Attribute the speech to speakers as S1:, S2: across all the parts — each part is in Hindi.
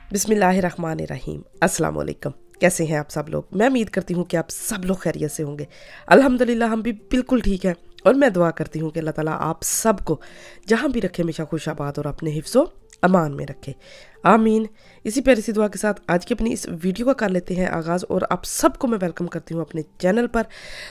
S1: बिस्मिल्लाहिर्रहमानिर्रहीम। अस्सलाम वालेकुम। कैसे हैं आप सब लोग? मैं उम्मीद करती हूँ कि आप सब लोग खैरियत से होंगे। अल्हम्दुलिल्लाह हम भी बिल्कुल ठीक हैं और मैं दुआ करती हूँ कि अल्लाह ताला आप सबको जहाँ भी रखे हमेशा खुशाबाद और अपने हिफ्ज़ो अमान में रखे, आमीन। इसी प्यारी सी दुआ के साथ आज की अपनी इस वीडियो का कर लेते हैं आगाज़ और आप सबको मैं वेलकम करती हूँ अपने चैनल पर।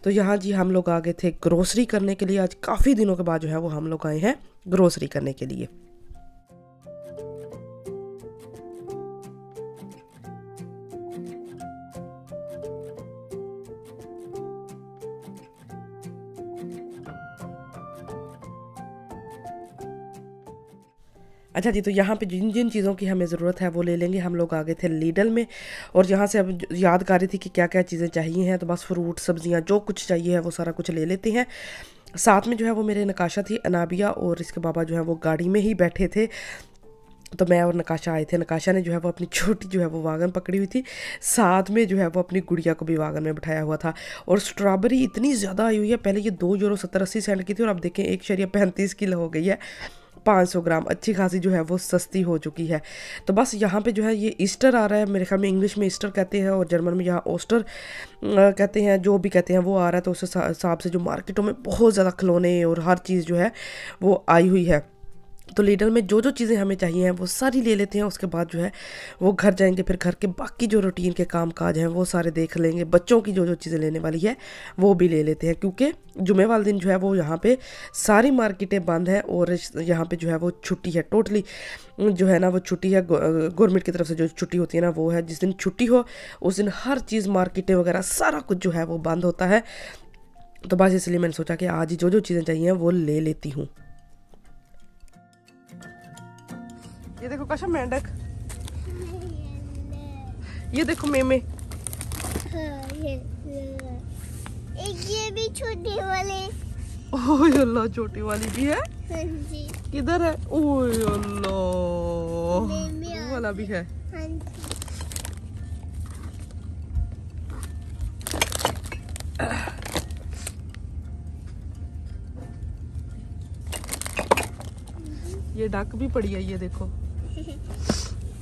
S1: तो यहाँ जी हम लोग आ गए थे ग्रोसरी करने के लिए। आज काफ़ी दिनों के बाद जो है वो हम लोग आए हैं ग्रोसरी करने के लिए। अच्छा जी, तो यहाँ पे जिन जिन चीज़ों की हमें ज़रूरत है वो ले लेंगे। हम लोग आ गए थे लीडल में और यहाँ से अब याद कर रही थी कि क्या क्या चीज़ें चाहिए हैं, तो बस फ्रूट सब्जियाँ जो कुछ चाहिए है वो सारा कुछ ले लेते हैं। साथ में जो है वो मेरे नकाशा थी, अनाबिया और इसके बाबा जो है वो गाड़ी में ही बैठे थे। तो मैं और नकाशा आए थे। नकाशा ने जो है वो अपनी छोटी जो है वो वागन पकड़ी हुई थी, साथ में जो है वो अपनी गुड़िया को भी वागन में बिठाया हुआ था। और स्ट्रॉबेरी इतनी ज़्यादा आई हुई है, पहले ये 2 यूरो 70-80 सेंट की थी और अब देखें 1.35 किलो हो गई है। 500 ग्राम अच्छी खासी जो है वो सस्ती हो चुकी है। तो बस यहाँ पे जो है ये ईस्टर आ रहा है, मेरे ख्याल में इंग्लिश में ईस्टर कहते हैं और जर्मन में यहाँ ओस्टर कहते हैं, जो भी कहते हैं वो आ रहा है। तो उस हिसाब से जो मार्केटों में बहुत ज़्यादा खिलौने और हर चीज़ जो है वो आई हुई है। तो लीडर में जो जो चीज़ें हमें चाहिए हैं वो सारी ले लेते हैं। उसके बाद जो है वो घर जाएंगे, फिर घर के बाकी जो रूटीन के काम काज हैं वो सारे देख लेंगे। बच्चों की जो जो चीज़ें लेने वाली है वो भी ले लेते हैं, क्योंकि जुमे वाले दिन जो है वो यहाँ पे सारी मार्केटें बंद हैं और यहाँ पे जो है वो छुट्टी है टोटली, जो है ना वो छुट्टी है। गवर्नमेंट की तरफ से जो छुट्टी होती है ना वो है, जिस दिन छुट्टी हो उस दिन हर चीज़ मार्केटें वगैरह सारा कुछ जो है वो बंद होता है। तो बस इसलिए मैंने सोचा कि आज ही जो जो चीज़ें चाहिए वो ले लेती हूँ। ये देखो काशा मेंढक, ये देखो मेमे।
S2: ये भी छोटे वाले।
S1: ओह अल्लाह, छोटी वाली भी है।
S2: हाँ जी।
S1: किधर है? ओह अल्लाह, वो वाला भी है।
S2: हाँ जी।
S1: ये डक भी पड़ी है, ये देखो।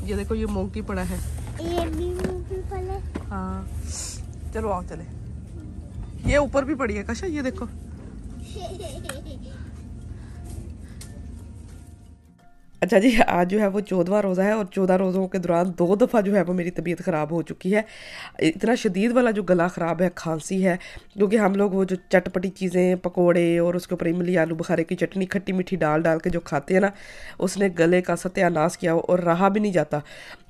S1: ये देखो ये मोंकी पड़ा है।
S2: ये भी पड़े।
S1: हाँ चलो आओ चले। ये ऊपर भी पड़ी है काशा, ये देखो। अच्छा जी, आज जो है वो 14वां रोज़ा है और 14 रोज़ों के दौरान 2 दफ़ा जो है वो मेरी तबीयत ख़राब हो चुकी है। इतना शदीद वाला जो गला ख़राब है, खांसी है, क्योंकि हम लोग वो जो चटपटी चीज़ें पकोड़े और उसके ऊपर इमली आलू बुखारे की चटनी खट्टी मीठी डाल डाल के जो खाते हैं ना, उसने गले का सत्यानाश किया और रहा भी नहीं जाता।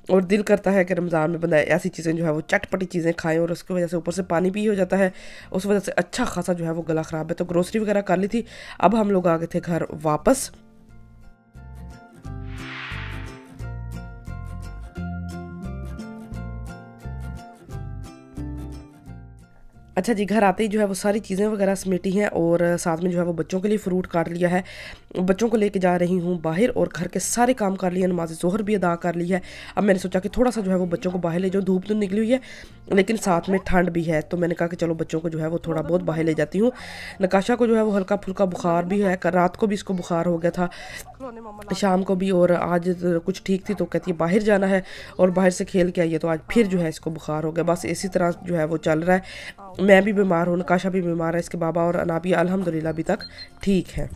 S1: और दिल करता है कि रमज़ान में बंदा ऐसी चीज़ें जो है वो चटपटी चीज़ें खाएं और उसकी वजह से ऊपर से पानी भी हो जाता है, उस वजह से अच्छा खासा जो है वो गला ख़राब है। तो ग्रोसरी वगैरह कर ली थी, अब हम लोग आ गए थे घर वापस। अच्छा जी, घर आते ही जो है वो सारी चीज़ें वगैरह समेटी हैं और साथ में जो है वो बच्चों के लिए फ़्रूट काट लिया है। बच्चों को लेके जा रही हूँ बाहर और घर के सारे काम कर लिए, नमाज ज़ोहर भी अदा कर ली है। अब मैंने सोचा कि थोड़ा सा जो है वो बच्चों को बाहर ले जाऊँ, धूप तो निकली हुई है लेकिन साथ में ठंड भी है, तो मैंने कहा कि चलो बच्चों को जो है वो थोड़ा बहुत बाहर ले जाती हूँ। नकाशा को जो है वो हल्का फुल्का बुखार भी है, रात को भी इसको बुखार हो गया था, शाम को भी, और आज कुछ ठीक थी तो कहती है बाहर जाना है और बाहर से खेल के आई है, तो आज फिर जो है इसको बुखार हो गया। बस इसी तरह जो है वो चल रहा है। मैं भी बीमार हूँ, नकाशा भी बीमार है, इसके बाबा और अनाबिया अल्हम्दुलिल्लाह अभी तक ठीक है।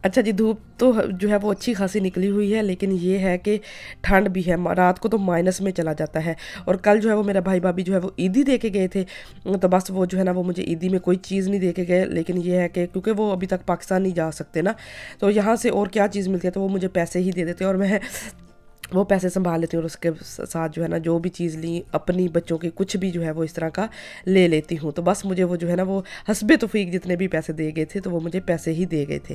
S1: अच्छा जी, धूप तो जो है वो अच्छी खासी निकली हुई है, लेकिन ये है कि ठंड भी है। रात को तो माइनस में चला जाता है। और कल जो है वो मेरा भाई भाभी जो है वो ईदी दे के गए थे, तो बस वो जो है ना वो मुझे ईदी में कोई चीज़ नहीं दे के गए, लेकिन ये है कि क्योंकि वो अभी तक पाकिस्तान नहीं जा सकते ना, तो यहाँ से और क्या चीज़ मिलती है, तो वो मुझे पैसे ही दे देते और मैं वो पैसे संभाल लेती हूँ और उसके साथ जो है ना जो भी चीज़ ली अपनी बच्चों की कुछ भी जो है वो इस तरह का ले लेती हूँ। तो बस मुझे वो जो है ना वो हस्बे तौफीक जितने भी पैसे दे गए थे तो वो मुझे पैसे ही दे गए थे।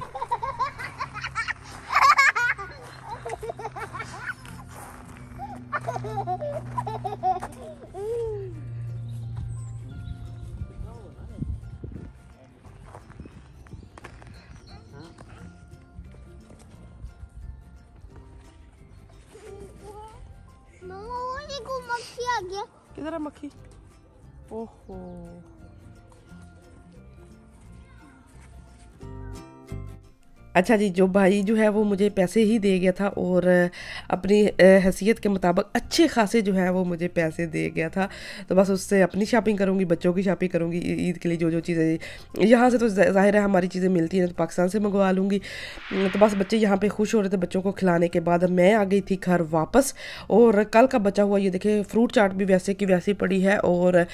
S2: मक्खी आ गया।
S1: किधर है मक्खी? ओहो, अच्छा जी, जो भाई जो है वो मुझे पैसे ही दे गया था और अपनी हैसियत के मुताबिक अच्छे खासे जो है वो मुझे पैसे दे गया था। तो बस उससे अपनी शॉपिंग करूँगी, बच्चों की शॉपिंग करूँगी, ईद के लिए जो चीज़ें यहाँ से तो ज़ाहिर है हमारी चीज़ें मिलती हैं तो पाकिस्तान से मंगवा लूँगी। तो बस बच्चे यहाँ पे खुश हो रहे थे, बच्चों को खिलाने के बाद मैं आ गई थी घर वापस। और कल का बचा हुआ ये देखें फ्रूट चाट भी वैसे की वैसी पड़ी है और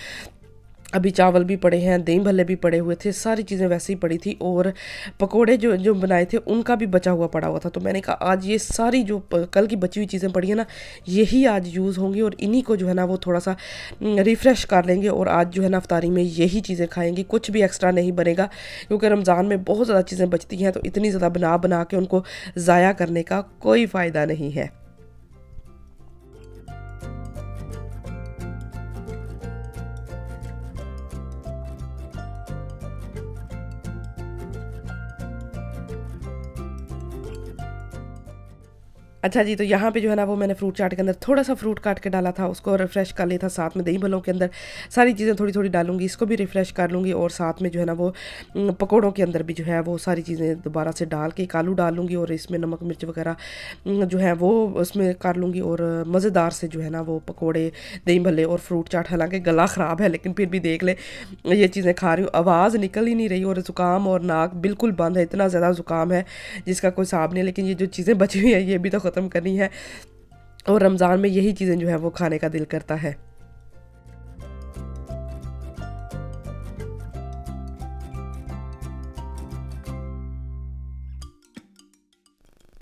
S1: अभी चावल भी पड़े हैं, दही भल्ले भी पड़े हुए थे, सारी चीज़ें वैसे ही पड़ी थी और पकोड़े जो जो बनाए थे उनका भी बचा हुआ पड़ा हुआ था। तो मैंने कहा आज ये सारी जो कल की बची हुई चीज़ें पड़ी हैं ना, यही आज यूज़ होंगी और इन्हीं को जो है ना वो थोड़ा सा रिफ़्रेश कर लेंगे और आज जो है ना अफ्तारी में यही चीज़ें खाएंगे, कुछ भी एक्स्ट्रा नहीं बनेगा क्योंकि रमज़ान में बहुत ज़्यादा चीज़ें बचती हैं तो इतनी ज़्यादा बना बना के उनको ज़ाया करने का कोई फ़ायदा नहीं है। अच्छा जी, तो यहाँ पे जो है ना वो मैंने फ्रूट चाट के अंदर थोड़ा सा फ्रूट काट के डाला था, उसको रिफ़्रेश कर लिया था। साथ में दही भल्लों के अंदर सारी चीज़ें थोड़ी थोड़ी डालूंगी, इसको भी रिफ़्रेश कर लूँगी और साथ में जो है ना वो पकौड़ों के अंदर भी जो है वो सारी चीज़ें दोबारा से डाल के एक आलू डाल लूँगी और इसमें नमक मिर्च वगैरह जो है वो उसमें कर लूँगी और मज़ेदार से जो है ना वो पकौड़े, दही भल्ले और फ्रूट चाट। हालाँकि गला ख़राब है लेकिन फिर भी देख ले ये चीज़ें खा रही हूँ, आवाज़ निकल ही नहीं रही और ज़ुकाम और नाक बिल्कुल बंद है, इतना ज़्यादा ज़ुकाम है जिसका कोई हिसाब नहीं। लेकिन ये जो चीज़ें बची हुई हैं ये भी तो ख़त्म करनी है और रमज़ान में यही चीज़ें जो है वो खाने का दिल करता है।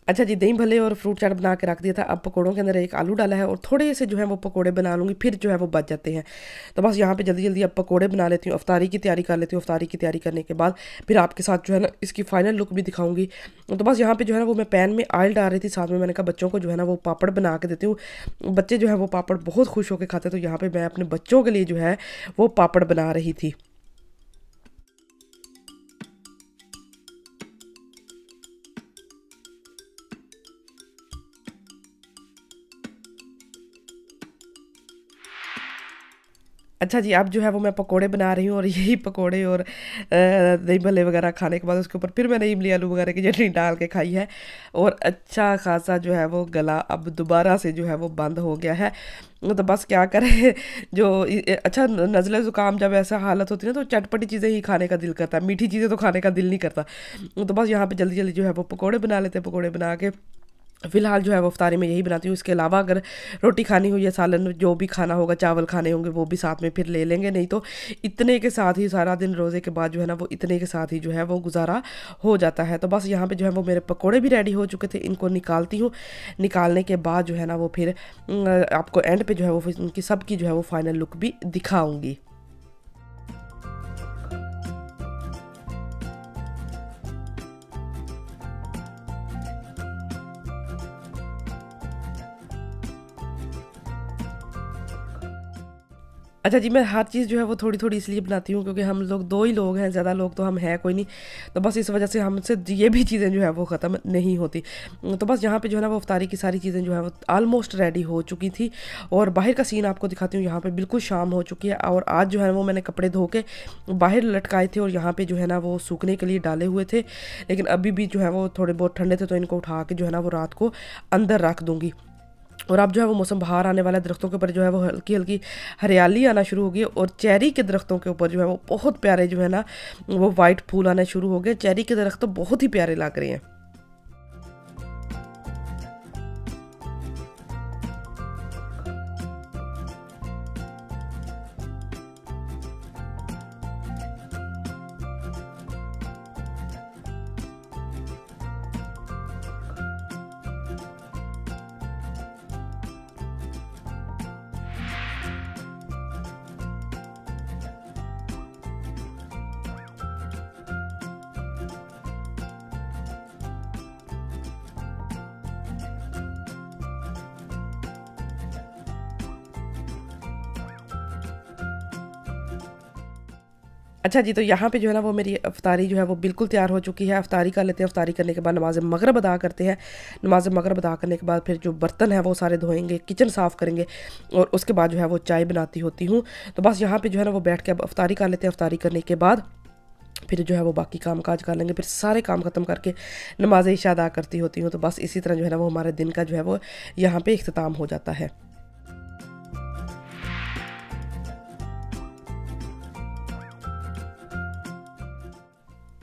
S1: अच्छा जी, दही भल्ले और फ्रूट चाट बना के रख दिया था। अब पकोड़ों के अंदर एक आलू डाला है और थोड़े से जो है वो पकोड़े बना लूँगी, फिर जो है वो बच जाते हैं। तो बस यहाँ पे जल्दी जल्दी अब पकोड़े बना लेती हूँ, अफ्तारी की तैयारी कर लेती हूँ। अफ्तारी की तैयारी करने के बाद फिर आपके साथ जो है ना इसकी फाइनल लुक भी दिखाऊंगी। तो बस यहाँ पे जो है ना वो मैं पैन में ऑयल डाल रही थी, साथ में मैंने कहा बच्चों को जो है ना वो पापड़ बना के देती हूँ। बच्चे जो है वो पापड़ बहुत खुश होकर खाते, तो यहाँ पर मैं अपने बच्चों के लिए जो है वो पापड़ बना रही थी। अच्छा जी, अब जो है वो मैं पकोड़े बना रही हूँ और यही पकोड़े और दही भल्ले वगैरह खाने के बाद उसके ऊपर फिर मैंने इमली आलू वगैरह की चटनी डाल के खाई है और अच्छा खासा जो है वो गला अब दोबारा से जो है वो बंद हो गया है। तो बस क्या करें जो अच्छा नज़ले ज़ुकाम जब ऐसा हालत होती है ना तो चटपटी चीज़ें ही खाने का दिल करता है, मीठी चीज़ें तो खाने का दिल नहीं करता। तो बस यहाँ पे जल्दी जल्दी जो है वो पकोड़े बना लेते हैं। पकोड़े बना के फ़िलहाल जो है वो अफ्तारी में यही बनाती हूँ। इसके अलावा अगर रोटी खानी हो या सालन जो भी खाना होगा, चावल खाने होंगे वो भी साथ में फिर ले लेंगे, नहीं तो इतने के साथ ही सारा दिन रोज़े के बाद जो है ना वो इतने के साथ ही जो है वो गुजारा हो जाता है। तो बस यहाँ पे जो है वो मेरे पकोड़े भी रेडी हो चुके थे, इनको निकालती हूँ। निकालने के बाद जो है ना वो फिर आपको एंड पे जो है वो उनकी सबकी जो है वो फाइनल लुक भी दिखाऊँगी। अच्छा जी, मैं हर चीज़ जो है वो थोड़ी-थोड़ी इसलिए बनाती हूँ क्योंकि हम लोग 2 ही लोग हैं, ज़्यादा लोग तो हम हैं कोई नहीं। तो बस इस वजह से हमसे ये भी चीज़ें जो है वो ख़त्म नहीं होती। तो बस यहाँ पे जो है ना वो अफ्तारी की सारी चीज़ें जो है वो ऑलमोस्ट रेडी हो चुकी थी और बाहर का सीन आपको दिखाती हूँ। यहाँ पे बिल्कुल शाम हो चुकी है और आज जो है वो मैंने कपड़े धो के बाहर लटकाए थे और यहाँ पे जो है ना वो सूखने के लिए डाले हुए थे, लेकिन अभी भी जो है वो थोड़े बहुत ठंडे थे तो इनको उठा के जो है ना वो रात को अंदर रख दूँगी। और अब जो है वो मौसम बाहर आने वाला है, दरख्तों के ऊपर जो है वो हल्की हल्की हरियाली आना शुरू हो गई और चेरी के दरख्तों के ऊपर जो है वो बहुत प्यारे जो है ना वो वाइट फूल आने शुरू हो गए। चेरी के दरख्त तो बहुत ही प्यारे लग रहे हैं। अच्छा जी, तो यहाँ पे जो है ना वो मेरी अफ्तारी जो है वो बिल्कुल तैयार हो चुकी है। अफ्तारी कर लेते हैं, अफ्तारी करने के बाद नमाज मगरिब अदा करते हैं। नमाज मगरिब अदा करने के बाद फिर जो बर्तन है वो सारे धोएंगे, किचन साफ़ करेंगे और उसके बाद जो है वो चाय बनाती होती हूँ। तो बस यहाँ पे जो है ना वो बैठ के अब अफ्तारी कर लेते हैं। अफ्तारी करने के बाद फिर जो है वो बाकी काम काज कर लेंगे, फिर सारे काम ख़त्म करके नमाज इशा अदा करती होती हूँ। तो बस इसी तरह जो है ना वो हमारे दिन का जो है वो यहाँ पे इख्तिताम हो जाता है।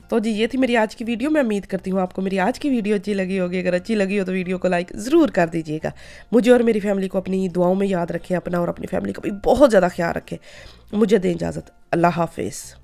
S1: तो जी ये थी मेरी आज की वीडियो। मैं उम्मीद करती हूँ आपको मेरी आज की वीडियो अच्छी लगी होगी। अगर अच्छी लगी हो तो वीडियो को लाइक ज़रूर कर दीजिएगा। मुझे और मेरी फैमिली को अपनी दुआओं में याद रखें, अपना और अपनी फैमिली का भी बहुत ज़्यादा ख्याल रखें। मुझे दें इजाज़त। अल्लाह हाफिज़।